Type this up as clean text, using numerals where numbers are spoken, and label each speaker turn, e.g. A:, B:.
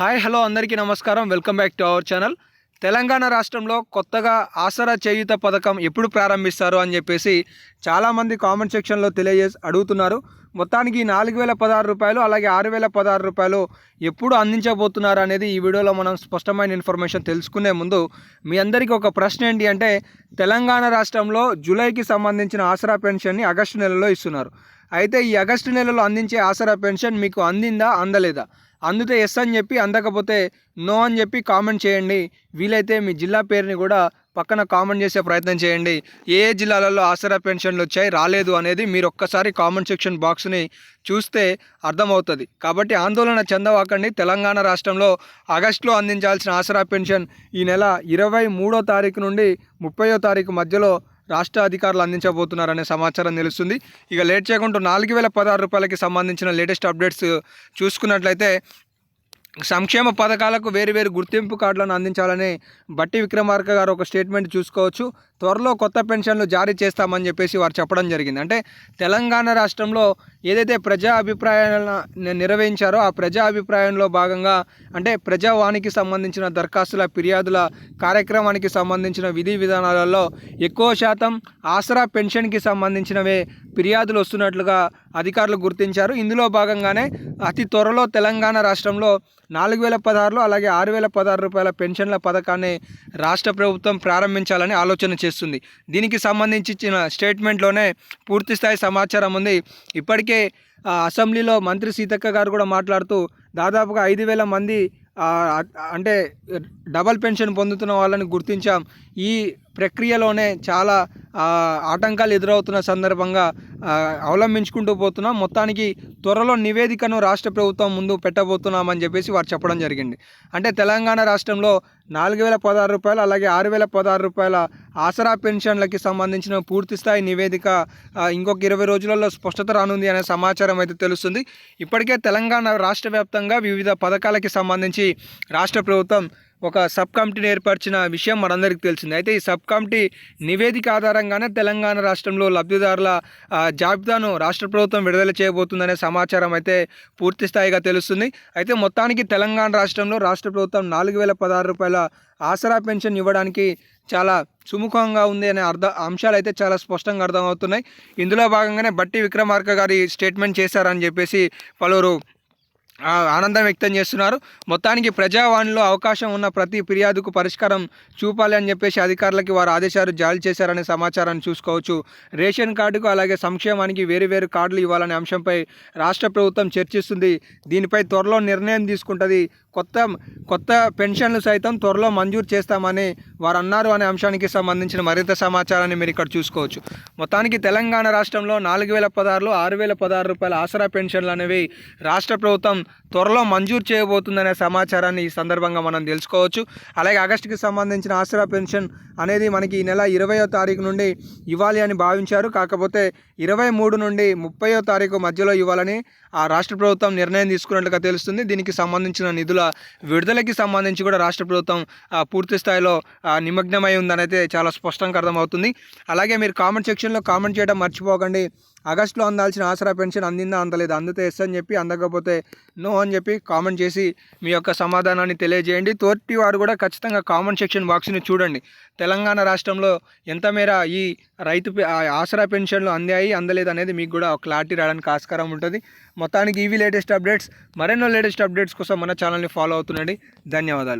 A: Hi hello అందరికీ నమస్కారం. Welcome back to our channel. Telangana రాష్ట్రంలో కొత్తగా ఆసరా చేయూత పథకం ఎప్పుడు ప్రారంభిస్తారు అని చెప్పేసి చాలామంది కామెంట్ సెక్షన్లో అడుగుతున్నారు. మొత్తానికి 4016 రూపాయలు అలాగే 6016 రూపాయలు ఎప్పుడు అందించబోతున్నారు అనేది ఈ వీడియోలో మనం స్పష్టమైన ఇన్ఫర్మేషన్ తెలుసుకునే ముందు మీ అందరికీ ఒక ప్రశ్న ఏంటి అంటే, తెలంగాణ రాష్ట్రంలో జూలైకి సంబంధించిన ఆసరా పెన్షన్ని ఆగస్టు నెలలో ఇస్తున్నారు. అయితే ఈ ఆగస్టు నెలలో అందించే ఆసరా పెన్షన్ మీకు అందిందా అందలేదా? అందితే ఎస్ అని చెప్పి, అందకపోతే నో అని చెప్పి కామెంట్ చేయండి. వీలైతే మీ జిల్లా పేరుని కూడా పక్కన కామెంట్ చేసే ప్రయత్నం చేయండి. ఏ జిల్లాలలో ఆసరా పెన్షన్లు వచ్చాయి రాలేదు అనేది మీరు ఒక్కసారి కామెంట్ సెక్షన్ బాక్స్ని చూస్తే అర్థమవుతుంది. కాబట్టి ఆందోళన చెందవాకండి. తెలంగాణ రాష్ట్రంలో ఆగస్టులో అందించాల్సిన ఆసరా పెన్షన్ ఈ నెల 23వ తారీఖు నుండి 30వ తారీఖు మధ్యలో రాష్ట్ర అధికారులు అందించబోతున్నారనే సమాచారం తెలుస్తుంది. ఇక లేట్ చేయకుండా 4016 రూపాయలకి సంబంధించిన లేటెస్ట్ అప్డేట్స్ చూసుకున్నట్లయితే, సంక్షేమ పథకాలకు వేరు గుర్తింపు కార్డులను అందించాలని బట్టి విక్రమార్క గారు ఒక స్టేట్మెంట్ చూసుకోవచ్చు. త్వరలో కొత్త పెన్షన్లు జారీ చేస్తామని చెప్పేసి వారు చెప్పడం జరిగింది. అంటే తెలంగాణ రాష్ట్రంలో ఏదైతే ప్రజా అభిప్రాయాలను నిర్వహించారో ఆ ప్రజా అభిప్రాయంలో భాగంగా, అంటే ప్రజావానికి సంబంధించిన దరఖాస్తుల ఫిర్యాదుల కార్యక్రమానికి సంబంధించిన విధి విధానాలలో ఎక్కువ శాతం ఆసరా పెన్షన్కి సంబంధించినవే ఫిర్యాదులు వస్తున్నట్లుగా అధికారులు గుర్తించారు. ఇందులో భాగంగానే అతి త్వరలో తెలంగాణ రాష్ట్రంలో 4016 అలాగే 6016 రూపాయల పెన్షన్ల పథకాన్ని రాష్ట్ర ప్రభుత్వం ప్రారంభించాలని ఆలోచన చేస్తుంది. దీనికి సంబంధించి ఇచ్చిన స్టేట్మెంట్లోనే పూర్తిస్థాయి సమాచారం ఉంది. ఇప్పటికే అసెంబ్లీలో మంత్రి సీతక్క గారు కూడా మాట్లాడుతూ, దాదాపుగా 5000 మంది అంటే డబల్ పెన్షన్ పొందుతున్న వాళ్ళని గుర్తించాం. ఈ ప్రక్రియలోనే చాలా ఆటంకాలు ఎదురవుతున్న సందర్భంగా అవలంబించుకుంటూ పోతున్నాం. మొత్తానికి త్వరలో నివేదికను రాష్ట్ర ప్రభుత్వం ముందు పెట్టబోతున్నామని చెప్పేసి వారు చెప్పడం జరిగింది. అంటే తెలంగాణ రాష్ట్రంలో 4016 రూపాయలు అలాగే 6016 రూపాయల ఆసరా పెన్షన్లకి సంబంధించిన పూర్తిస్థాయి నివేదిక ఇంకొక 20 రోజులలో స్పష్టత రానుంది అనే సమాచారం అయితే తెలుస్తుంది. ఇప్పటికే తెలంగాణ రాష్ట్ర వ్యాప్తంగా వివిధ పథకాలకి సంబంధించి రాష్ట్ర ప్రభుత్వం ఒక సబ్ కమిటీని ఏర్పరిచిన విషయం మనందరికీ తెలిసింది. అయితే ఈ సబ్ కమిటీ నివేదిక ఆధారంగానే తెలంగాణ రాష్ట్రంలో లబ్ధిదారుల జాబితాను రాష్ట్ర ప్రభుత్వం విడుదల చేయబోతుందనే సమాచారం అయితే పూర్తి స్థాయిగా తెలుస్తుంది. అయితే మొత్తానికి తెలంగాణ రాష్ట్రంలో రాష్ట్ర ప్రభుత్వం 4016 రూపాయల ఆసరా పెన్షన్ ఇవ్వడానికి చాలా సుముఖంగా ఉంది అనే అంశాలు అయితే చాలా స్పష్టంగా అర్థమవుతున్నాయి. ఇందులో భాగంగానే బట్టి విక్రమార్క గారి స్టేట్మెంట్ చేశారని చెప్పేసి పలువురు ఆనందం వ్యక్తం చేస్తున్నారు. మొత్తానికి ప్రజావాణిలో అవకాశం ఉన్న ప్రతి ఫిర్యాదుకు పరిష్కారం చూపాలి అని చెప్పేసి అధికారులకి వారు ఆదేశాలు జారీ చేశారనే సమాచారాన్ని చూసుకోవచ్చు. రేషన్ కార్డుకు అలాగే సంక్షేమానికి వేరు కార్డులు ఇవ్వాలనే అంశంపై రాష్ట్ర ప్రభుత్వం చర్చిస్తుంది. దీనిపై త్వరలో నిర్ణయం తీసుకుంటుంది. కొత్త పెన్షన్లు సైతం త్వరలో మంజూరు చేస్తామని వారు అన్నారు అనే అంశానికి సంబంధించిన మరింత సమాచారాన్ని మీరు ఇక్కడ చూసుకోవచ్చు. మొత్తానికి తెలంగాణ రాష్ట్రంలో 4016 6016 రూపాయల ఆసరా పెన్షన్లు అనేవి రాష్ట్ర ప్రభుత్వం త్వరలో మంజూరు చేయబోతుందనే సమాచారాన్ని ఈ సందర్భంగా మనం తెలుసుకోవచ్చు. అలాగే ఆగస్టుకి సంబంధించిన ఆసరా పెన్షన్ అనేది మనకి ఈ నెల 20వ తారీఖు నుండి ఇవ్వాలి అని భావించారు. కాకపోతే 23 నుండి 30వ తారీఖు మధ్యలో ఇవ్వాలని ఆ రాష్ట్ర ప్రభుత్వం నిర్ణయం తీసుకున్నట్లుగా తెలుస్తుంది. దీనికి సంబంధించిన నిధుల విడుదలకి సంబంధించి కూడా రాష్ట్ర ప్రభుత్వం పూర్తి స్థాయిలో నిమగ్నమై ఉందని అయితే చాలా స్పష్టంగా అర్థమవుతుంది. అలాగే మీరు కామెంట్ సెక్షన్లో కామెంట్ చేయడం మర్చిపోకండి. ఆగస్టులో అందాల్సిన ఆసరా పెన్షన్ అందిందా అందలేదు, అందితే ఎస్ అని చెప్పి, అందకపోతే నో అని చెప్పి కామెంట్ చేసి మీ యొక్క సమాధానాన్ని తెలియజేయండి. తోటి వారు కూడా ఖచ్చితంగా కామెంట్ సెక్షన్ బాక్స్ని చూడండి. తెలంగాణ రాష్ట్రంలో ఎంత మేర ఈ ఆసరా పెన్షన్లు అందాయి అందలేదు అనేది మీకు కూడా క్లారిటీ రావడానికి ఆస్కారం ఉంటుంది. మొత్తానికి ఇవి లేటెస్ట్ అప్డేట్స్. మరెన్నో లేటెస్ట్ అప్డేట్స్ కోసం మన ఛానల్ని ఫాలో అవుతుండండి. ధన్యవాదాలు.